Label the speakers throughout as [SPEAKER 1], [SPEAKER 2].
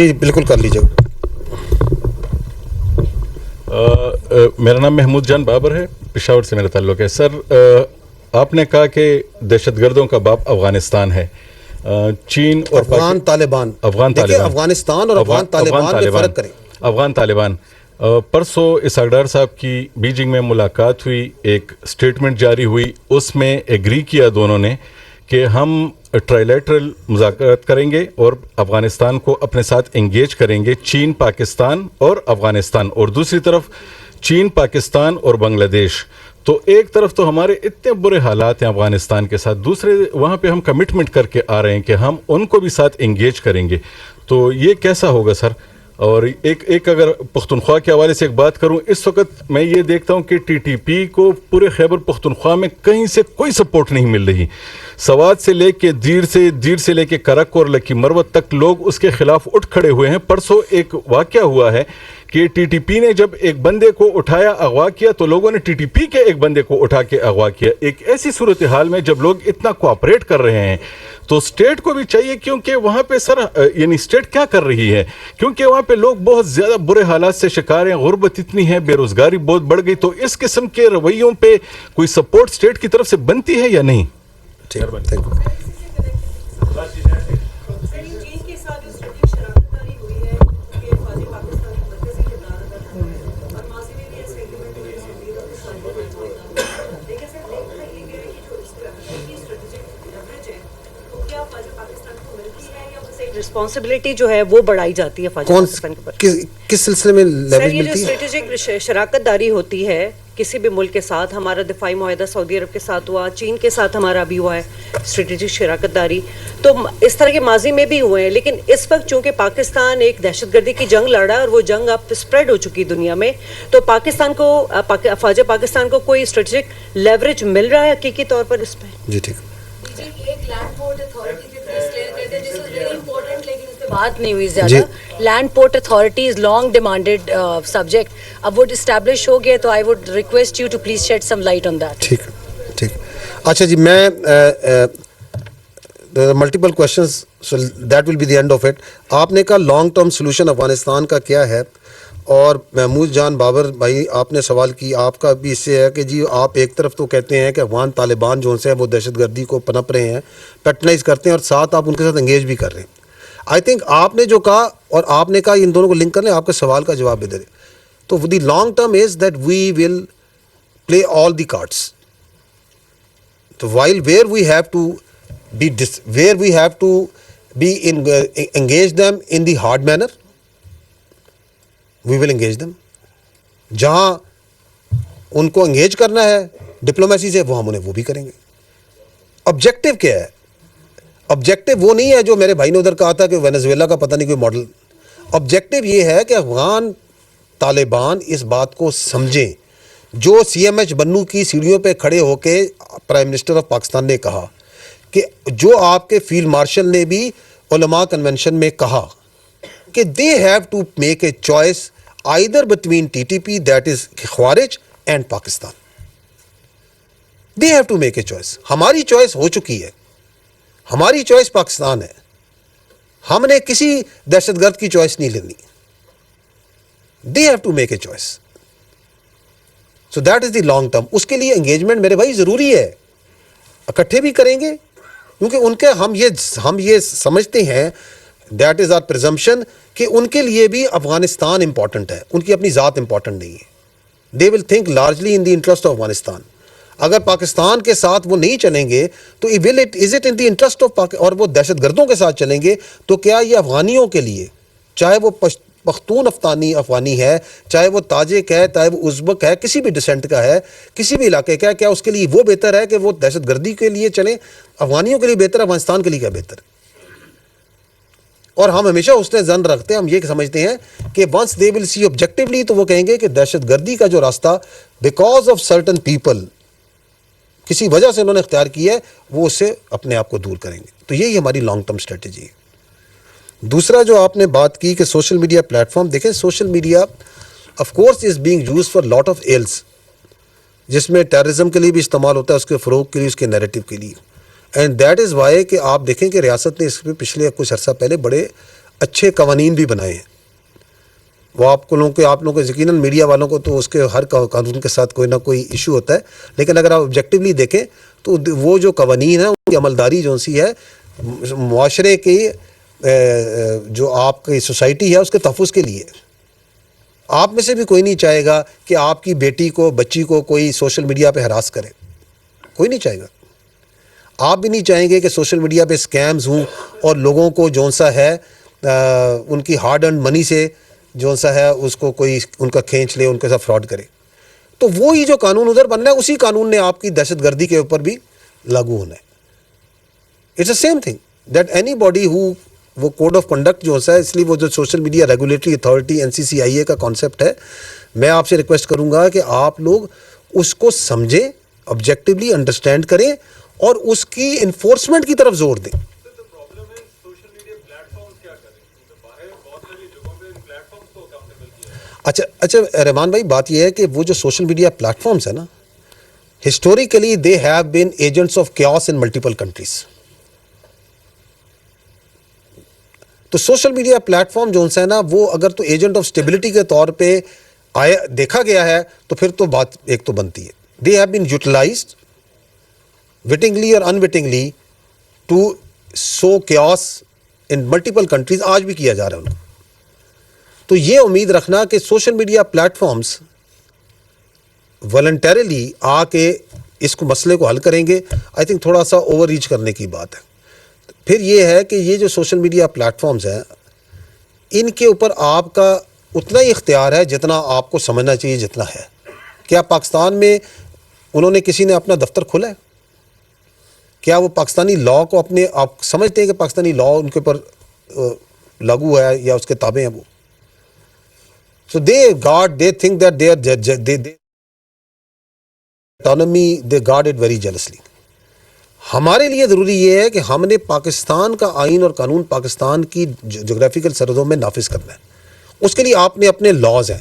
[SPEAKER 1] جی بالکل کر لیجیے.
[SPEAKER 2] میرا نام محمود جان بابر ہے, پشاور سے میرا تعلق ہے. سر آپ نے کہا کہ دہشت گردوں کا باپ افغانستان ہے. چین اور
[SPEAKER 1] افغان طالبان, دیکھیں افغانستان اور افغان طالبان میں فرق کریں.
[SPEAKER 2] افغان طالبان پرسوں اسحاق ڈار صاحب کی بیجنگ میں ملاقات ہوئی, ایک سٹیٹمنٹ جاری ہوئی, اس میں ایگری کیا دونوں نے کہ ہم ٹرائلیٹرل مذاکرات کریں گے اور افغانستان کو اپنے ساتھ انگیج کریں گے, چین, پاکستان اور افغانستان, اور دوسری طرف چین, پاکستان اور بنگلہ دیش. تو ایک طرف تو ہمارے اتنے برے حالات ہیں افغانستان کے ساتھ, دوسرے وہاں پہ ہم کمٹمنٹ کر کے آ رہے ہیں کہ ہم ان کو بھی ساتھ انگیج کریں گے. تو یہ کیسا ہوگا سر؟ اور ایک اگر پختونخوا کے حوالے سے ایک بات کروں, اس وقت میں یہ دیکھتا ہوں کہ ٹی ٹی پی کو پورے خیبر پختونخوا میں کہیں سے کوئی سپورٹ نہیں مل رہی. سوات سے لے کے دیر سے لے کے کرک اور لکی مروت تک لوگ اس کے خلاف اٹھ کھڑے ہوئے ہیں. پرسوں ایک واقعہ ہوا ہے کہ ٹی ٹی پی نے جب ایک بندے کو اٹھایا, اغوا کیا, تو لوگوں نے ٹی ٹی پی کے ایک بندے کو اٹھا کے اغوا کیا. ایک ایسی صورتحال میں جب لوگ اتنا کوآپریٹ کر رہے ہیں تو اسٹیٹ کو بھی چاہیے, کیونکہ وہاں پہ سر یعنی اسٹیٹ کیا کر رہی ہے, کیونکہ وہاں پہ لوگ بہت زیادہ برے حالات سے شکار ہیں, غربت اتنی ہے, بے روزگاری بہت بڑھ گئی. تو اس قسم کے رویوں پہ کوئی سپورٹ اسٹیٹ کی طرف سے بنتی ہے یا نہیں؟
[SPEAKER 3] رسپانسبلٹی جو ہے وہ بڑھائی جاتی ہے فوجی پاکستان کے اوپر.
[SPEAKER 1] کس سلسلے میں لیوریج
[SPEAKER 3] یہ جو
[SPEAKER 1] ملتی ہے؟
[SPEAKER 3] اسٹریٹجک شراکت داری ہوتی ہے کسی بھی ملک کے ساتھ, ہمارا دفاعی معاہدہ سعودی عرب کے ساتھ ہوا, چین کے ساتھ ہمارا ابھی ہوا ہے اسٹریٹجک شراکت داری, تو اس طرح کے ماضی میں بھی ہوئے ہیں. لیکن اس وقت چونکہ پاکستان ایک دہشت گردی کی جنگ لڑ رہا ہے اور وہ جنگ اب اسپریڈ ہو چکی دنیا میں, تو پاکستان کو فوج پاکستان کو کوئی اسٹریٹجک لیوریج مل رہا ہے حقیقی طور پر اس پہ؟
[SPEAKER 1] جی ٹھیک.
[SPEAKER 4] بات نہیں ہوئی زیادہ. Land port authority is long demanded subject. اب وہ اسٹیبلش ہو گیا تو I would request you to please shed some light on that.
[SPEAKER 1] ٹھیک ٹھیک. اچھا جی, میں multiple questions, so that will be the end of it. آپ نے کہا لانگ ٹرم سولوشن افغانستان کا کیا ہے, اور محمود جان بابر بھائی آپ نے سوال کی, آپ کا بھی اس سے ہے کہ جی آپ ایک طرف تو کہتے ہیں کہ افغان طالبان جو سے ہیں وہ دہشت گردی کو پنپ رہے ہیں, پیٹرنائز کرتے ہیں, اور ساتھ آپ ان کے ساتھ انگیج بھی کر رہے ہیں. آئی تھنک آپ نے جو کہا اور آپ نے کہا ان دونوں کو لنک کر لیں, آپ کے سوال کا جواب بھی دے دیں. تو the long term is that we will play all the cards. تو while where we have to be engage them in the hard manner, we will engage them. جہاں ان کو انگیج کرنا ہے ڈپلومیسی سے, وہ ہم انہیں وہ بھی کریں گے. آبجیکٹو کیا ہے؟ آبجیکٹو وہ نہیں ہے جو میرے بھائی نے ادھر کہا تھا کہ وینزویلا کا پتہ نہیں کوئی ماڈل. آبجیکٹو یہ ہے کہ افغان طالبان اس بات کو سمجھیں جو سی ایم ایچ بنو کی سیڑھیوں پہ کھڑے ہو کے پرائم منسٹر آف پاکستان نے کہا, کہ جو آپ کے فیلڈ مارشل نے بھی علماء کنونشن میں کہا کہ they have to make a choice either between T T P that is خوارج and Pakistan. They have to make a choice. ہماری چوائس ہو چکی ہے, ہماری چوائس پاکستان ہے, ہم نے کسی دہشت گرد کی چوائس نہیں لینی. They have to make a choice. So that is the long term. اس کے لیے انگیجمنٹ میرے بھائی ضروری ہے, اکٹھے بھی کریں گے, کیونکہ ان کے ہم یہ سمجھتے ہیں, دیٹ از آر پرزمپشن, کہ ان کے لیے بھی افغانستان امپورٹنٹ ہے, ان کی اپنی ذات امپورٹنٹ نہیں ہے. They will think largely in the interest of Afghanistan. اگر پاکستان کے ساتھ وہ نہیں چلیں گے تو is it in the interest of اور وہ دہشت گردوں کے ساتھ چلیں گے تو کیا یہ افغانیوں کے لیے, چاہے وہ پختون افغانی ہے, چاہے وہ تاجک ہے, چاہے وہ ازبک ہے, کسی بھی ڈسینٹ کا ہے, کسی بھی علاقے کا ہے, کیا اس کے لیے وہ بہتر ہے کہ وہ دہشت گردی کے لیے چلیں؟ افغانیوں کے لیے بہتر ہے, افغانستان کے لیے کیا بہتر ہے؟ اور ہم ہمیشہ اس نے ظن رکھتے ہیں, ہم یہ سمجھتے ہیں کہ once they will C objectively, تو وہ کہیں گے کہ دہشت گردی کا جو راستہ بیکاز آف سرٹن پیپل کسی وجہ سے انہوں نے اختیار کی ہے, وہ اس سے اپنے آپ کو دور کریں گے. تو یہی ہماری لانگ ٹرم اسٹریٹجی ہے. دوسرا جو آپ نے بات کی کہ سوشل میڈیا پلیٹ فارم, دیکھیں social media of course is being used for lot of ills, جس میں ٹیررزم کے لیے بھی استعمال ہوتا ہے, اس کے فروغ کے لیے, اس کے نیریٹو کے لیے. اینڈ دیٹ از وائی کہ آپ دیکھیں کہ ریاست نے اس میں پچھلے کچھ عرصہ پہلے بڑے اچھے قوانین بھی بنائے ہیں. وہ آپ لوگوں کو یقیناً میڈیا والوں کو تو اس کے ہر قانون کے ساتھ کوئی نہ کوئی ایشو ہوتا ہے, لیکن اگر آپ آبجیکٹیولی دیکھیں تو وہ جو قوانین ہیں ان کی عملداری جو سی ہے معاشرے کی جو آپ کی سوسائٹی ہے اس کے تحفظ کے لیے. آپ میں سے بھی کوئی نہیں چاہے گا کہ آپ کی بیٹی کو بچی کو کوئی سوشل میڈیا پہ ہراس کرے, کوئی نہیں چاہے گا. آپ بھی نہیں چاہیں گے کہ سوشل میڈیا پہ اسکیمز ہوں اور لوگوں کو جون سا ہے ان کی ہارڈ ارنڈ منی سے جون سا ہے اس کو کوئی ان کا کھینچ لے, ان کے ساتھ فراڈ کرے. تو وہی جو قانون ادھر بننا ہے اسی قانون نے آپ کی دہشت گردی کے اوپر بھی لاگو ہونا ہے. It's a same thing that anybody ہو, وہ کوڈ آف کنڈکٹ جو ہے, اس لیے وہ جو social media regulatory authority NCCIA کا کانسیپٹ ہے, میں آپ سے ریکویسٹ کروں گا کہ آپ لوگ اس کو سمجھیں, آبجیکٹیولی انڈرسٹینڈ کریں اور اس کی انفورسمنٹ کی طرف زور دیں. اچھا رحمان بھائی, بات یہ ہے کہ وہ جو سوشل میڈیا پلیٹ فارمز ہیں نا, historically they have been agents of chaos in multiple countries. تو سوشل میڈیا پلیٹ فارم جو ہے نا وہ اگر تو ایجنٹ آف اسٹیبلٹی کے طور پہ دیکھا گیا ہے تو پھر تو بات ایک تو بنتی ہے. دے ہیو بین یوٹیلائزڈ وٹنگلی اور unwittingly to sow chaos in multiple countries, آج بھی کیا جا رہا ہے ان کو. تو یہ امید رکھنا کہ social media platforms voluntarily آ کے اس کو مسئلے کو حل کریں گے, آئی تھنک تھوڑا سا اوور ریچ کرنے کی بات ہے. پھر یہ ہے کہ یہ جو سوشل میڈیا پلیٹ فارمز ہیں ان کے اوپر آپ کا اتنا ہی اختیار ہے جتنا آپ کو سمجھنا چاہیے جتنا ہے. کیا پاکستان میں انہوں نے کسی نے اپنا دفتر کھولا ہے؟ کیا وہ پاکستانی لاء کو اپنے آپ سمجھتے ہیں کہ پاکستانی لاء ان کے اوپر لاگو ہے یا اس کے تابع ہیں وہ؟ So they think that they autonomy, they guard it very jealously. ہمارے لیے ضروری یہ ہے کہ ہم نے پاکستان کا آئین اور قانون پاکستان کی جغرافیکل سرحدوں میں نافذ کرنا ہے. اس کے لیے آپ نے اپنے لاز ہیں,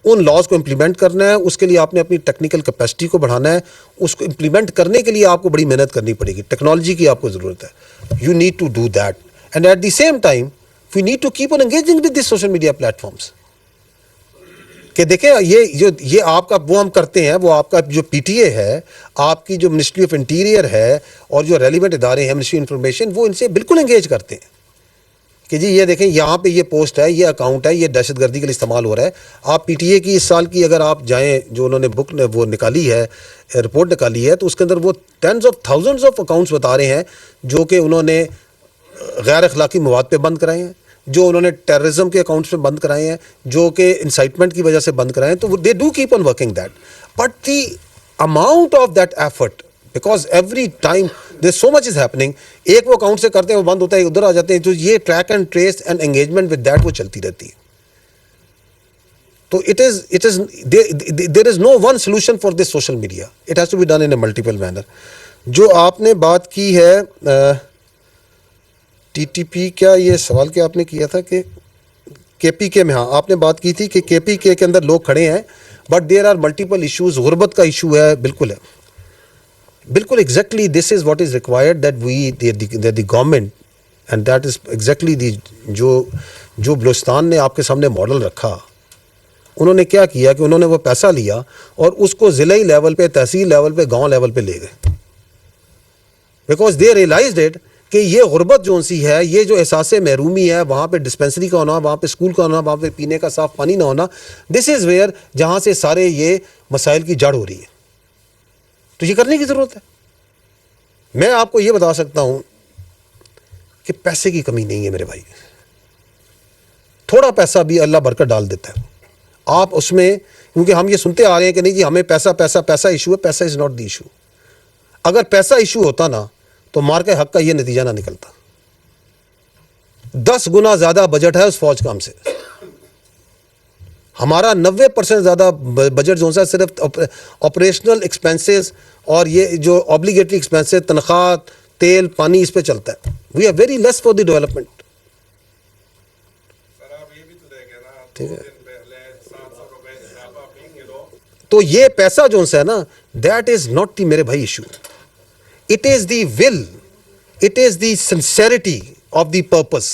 [SPEAKER 1] ان لاز کو امپلیمنٹ کرنا ہے. اس کے لیے آپ نے اپنی ٹیکنیکل کیپیسٹی کو بڑھانا ہے. اس کو امپلیمنٹ کرنے کے لیے آپ کو بڑی محنت کرنی پڑے گی. ٹیکنالوجی کی آپ کو ضرورت ہے. You need to do that, and at the same time we need to keep on engaging with this social media platforms. کہ دیکھیں یہ آپ کا وہ ہم کرتے ہیں, وہ آپ کا جو PTA ہے, آپ کی جو منسٹری آف انٹیریئر ہے اور جو ریلیونٹ ادارے ہیں منسٹری انفارمیشن, وہ ان سے بالکل انگیج کرتے ہیں کہ جی یہ دیکھیں یہاں پہ یہ پوسٹ ہے, یہ اکاؤنٹ ہے, یہ دہشت گردی کے لیے استعمال ہو رہا ہے. آپ PTA کی اس سال کی اگر آپ جائیں, جو انہوں نے بک وہ نکالی ہے, رپورٹ نکالی ہے, تو اس کے اندر وہ tens of thousands of accounts بتا رہے ہیں جو کہ انہوں نے غیر اخلاقی مواد پہ بند کرائے ہیں, جو انہوں نے ٹیررزم کے اکاؤنٹس پہ بند کرائے ہیں, جو کہ انسائٹمنٹ کی وجہ سے بند کرائے ہیں. تو they do keep on working that, but the amount of that effort, because every time there so much is happening. ایک وہ اکاؤنٹ سے کرتے ہیں, وہ بند ہوتا ہے, ادھر آ جاتے ہیں. تو یہ track and trace and engagement with that وہ چلتی رہتی ہے. تو there is no one solution for this social media, it has to be done in a multiple manner. جو آپ نے بات کی ہے TTP, کیا یہ سوال کیا آپ نے کیا تھا کہ KPK میں, ہاں آپ نے بات کی تھی کہ KPK کے اندر لوگ کھڑے ہیں, but there are multiple issues. غربت کا ایشو ہے, بالکل ہے, بالکل exactly this is what is required that we the government, and that is exactly the جو بلوچستان نے آپ کے سامنے ماڈل رکھا. انہوں نے کیا کیا کہ انہوں نے وہ پیسہ لیا اور اس کو ضلعی لیول پہ, تحصیل لیول پہ, گاؤں لیول پہ لے گئے, بیکاز دے ریئلائزڈ اٹ کہ یہ غربت جو سی ہے, یہ جو احساس محرومی ہے, وہاں پہ ڈسپینسری کا ہونا, وہاں پہ اسکول کا ہونا, وہاں پہ پینے کا صاف پانی نہ ہونا, دس از ویئر جہاں سے سارے یہ مسائل کی جڑ ہو رہی ہے. تو یہ کرنے کی ضرورت ہے. میں آپ کو یہ بتا سکتا ہوں کہ پیسے کی کمی نہیں ہے میرے بھائی, تھوڑا پیسہ بھی اللہ برکت ڈال دیتا ہے. آپ اس میں, کیونکہ ہم یہ سنتے آ رہے ہیں کہ نہیں جی ہمیں پیسہ ایشو ہے. پیسہ از ناٹ دی ایشو. اگر پیسہ ایشو ہوتا نا تو مار کے حق کا یہ نتیجہ نہ نکلتا. 10 گنا زیادہ بجٹ ہے اس فوج کا ہم سے. ہمارا 90% زیادہ بجٹ جو ہے صرف آپریشنل ایکسپینسز اور یہ جو آبلیگیٹری ایکسپینسز, تنخواہ, تیل, پانی, اس پہ چلتا ہے. We are very less for the development. ٹھیک ہے, تو یہ پیسہ جو ہے نا, دیٹ از ناٹ دی میرے بھائی issue. It is the will, it is the sincerity of the purpose.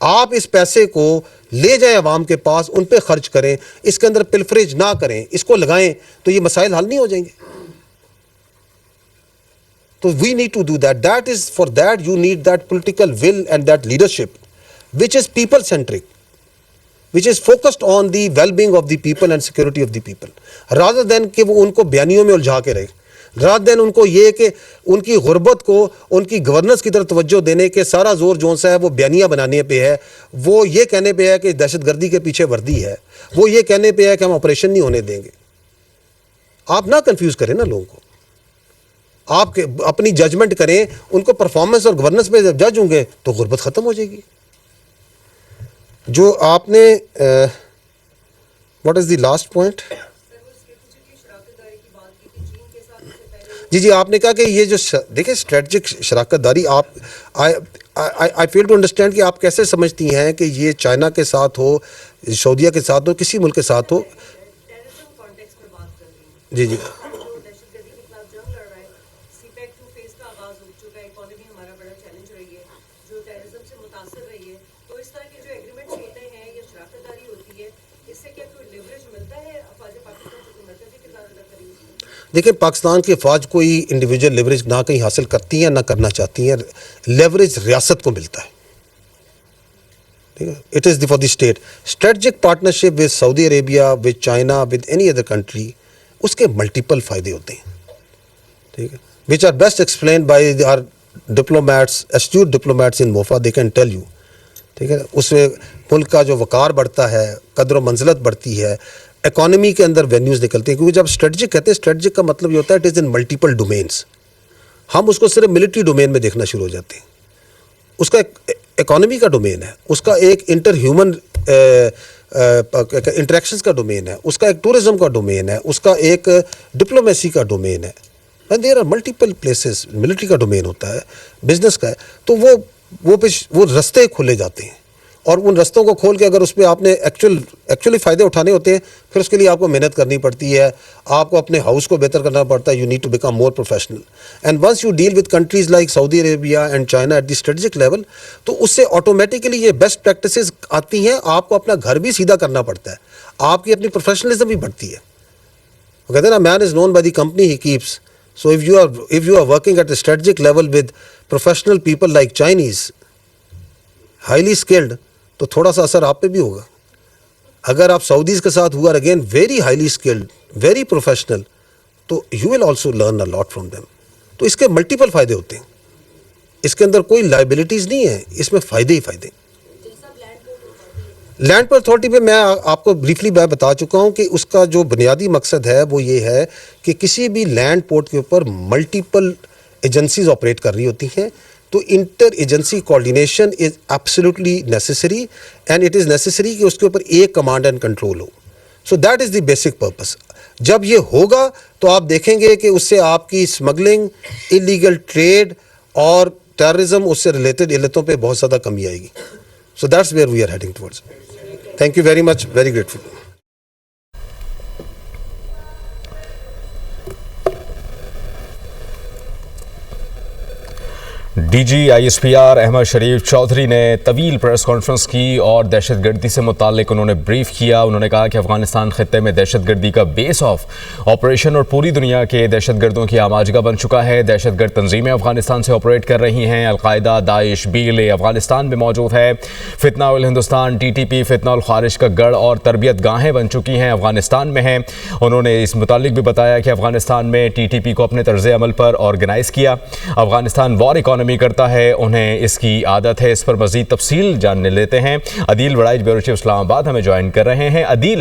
[SPEAKER 1] آپ اس پیسے کو لے جائیں عوام کے پاس, ان پہ خرچ کریں, اس کے اندر پلفریج نہ کریں, اس کو لگائیں, تو یہ مسائل حل نہیں ہو جائیں گے. تو we need to do that. That is for that you need that political will and that leadership which is people centric, which is focused on the well-being of the people and security of the people, rather than کہ وہ ان کو بیانیوں میں الجھا کے رہے, rather than ان کو یہ کہ ان کی غربت کو ان کی گورننس کی طرف توجہ دینے کے سارا زور جون سا ہے وہ بیانیاں بنانے پہ ہے, وہ یہ کہنے پہ ہے کہ دہشت گردی کے پیچھے وردی ہے, وہ یہ کہنے پہ ہے کہ ہم آپریشن نہیں ہونے دیں گے. آپ نہ کنفیوز کریں نا لوگوں کو, آپ اپنی ججمنٹ کریں, ان کو پرفارمنس اور گورننس پہ جب جج ہوں گے تو غربت ختم ہو جائے گی. جو آپ نے what is the last point, جی آپ نے کہا کہ یہ جو دیکھیں اسٹریٹجک شراکت داری, آپ آئی فیل ٹو انڈرسٹینڈ کہ آپ کیسے سمجھتی ہیں کہ یہ چائنا کے ساتھ ہو, سعودیہ کے ساتھ ہو, کسی ملک کے ساتھ ہو. جی دیکھیں, پاکستان کی افواج کوئی انڈیویجول لیوریج نہ کہیں حاصل کرتی ہیں نہ کرنا چاہتی ہیں, لیوریج ریاست کو ملتا ہے. ٹھیک ہے, it is for the state. Strategic partnership with Saudi Arabia, with China, with any other country, اس کے ملٹیپل فائدے ہوتے ہیں. ٹھیک ہے, which are best explained by our diplomats, astute diplomats in MOFA, they can tell you. ٹھیک ہے, اس میں ملک کا جو وقار بڑھتا ہے, قدر و منزلت بڑھتی ہے, اکانومی کے اندر وینیوز نکلتے ہیں. کیونکہ جب اسٹریٹجک کہتے ہیں, اسٹریٹجک کا مطلب یہ ہوتا ہے it is in multiple domains. ہم اس کو صرف ملٹری ڈومین میں دیکھنا شروع ہو جاتے ہیں. اس کا ایک اکانومی کا ڈومین ہے, اس کا ایک انٹر ہیومن انٹریکشنز کا ڈومین ہے, اس کا ایک ٹورزم کا ڈومین ہے, اس کا ایک ڈپلومیسی کا ڈومین ہے. There are multiple places. Military کا ڈومین ہوتا ہے, بزنس کا ہے. تو وہ رستے کھولے جاتے ہیں, اور ان رستوں کو کھول کے اگر اس پہ آپ نے ایکچولی فائدے اٹھانے ہوتے ہیں, پھر اس کے لیے آپ کو محنت کرنی پڑتی ہے, آپ کو اپنے ہاؤس کو بہتر کرنا پڑتا ہے. You need to become more professional. And once you deal with countries like Saudi Arabia and China at the strategic level, تو اس سے آٹومیٹکلی یہ بیسٹ پریکٹسز آتی ہیں. آپ کو اپنا گھر بھی سیدھا کرنا پڑتا ہے, آپ کی اپنی پروفیشنلزم بھی بڑھتی ہے. وہ کہتے ہیں نا, man is known by the company he keeps. So if you are working at a strategic level with professional people like Chinese, highly skilled, تو تھوڑا سا اثر آپ پہ بھی ہوگا. اگر آپ سعودیز کے ساتھ ہوا again very highly skilled, very professional, تو you will also learn a lot from them. تو اس کے ملٹیپل فائدے ہوتے ہیں, اس کے اندر کوئی لائبلٹیز نہیں ہے, اس میں فائدے ہی فائدے. لینڈ پر اتھارٹی پہ میں آپ کو بریفلی میں بتا چکا ہوں کہ اس کا جو بنیادی مقصد ہے وہ یہ ہے کہ کسی بھی لینڈ پورٹ کے اوپر ملٹیپل ایجنسیز آپریٹ کر رہی ہوتی ہیں, تو inter agency coordination is absolutely necessary, and it is necessary کہ اس کے اوپر ایک کمانڈ اینڈ کنٹرول ہو. So that is the basic purpose. جب یہ ہوگا تو آپ دیکھیں گے کہ اس سے آپ کی اسمگلنگ, انلیگل ٹریڈ اور ٹیررزم, اس سے ریلیٹڈ علتوں پہ بہت زیادہ کمی آئے گی. So that's where we are heading towards. Thank you very much. Very grateful.
[SPEAKER 5] D G I S P R Ahmed Sharif Chaudhry نے طویل پریس کانفرنس کی اور دہشت گردی سے متعلق انہوں نے بریف کیا. انہوں نے کہا کہ افغانستان خطے میں دہشت گردی کا بیس آف آپریشن اور پوری دنیا کے دہشت گردوں کی آماجگاہ بن چکا ہے. دہشت گرد تنظیمیں افغانستان سے آپریٹ کر رہی ہیں. القاعدہ, داعش, BLA افغانستان میں موجود ہے. فتنہ الہندوستان TTP فتنہ الخارج کا گڑھ اور تربیت گاہیں بن چکی ہیں, افغانستان میں ہیں. انہوں نے اس متعلق بھی بتایا کہ افغانستان میں TTP کو اپنے طرز عمل پر آرگنائز کیا. افغانستان وار اکانومی کرتا ہے, انہیں اس کی عادت ہے. اس پر مزید تفصیل جاننے لیتے ہیں. عدیل وڑائچ بیورو چیف اسلام آباد ہمیں جوائن کر رہے ہیں. عدیل,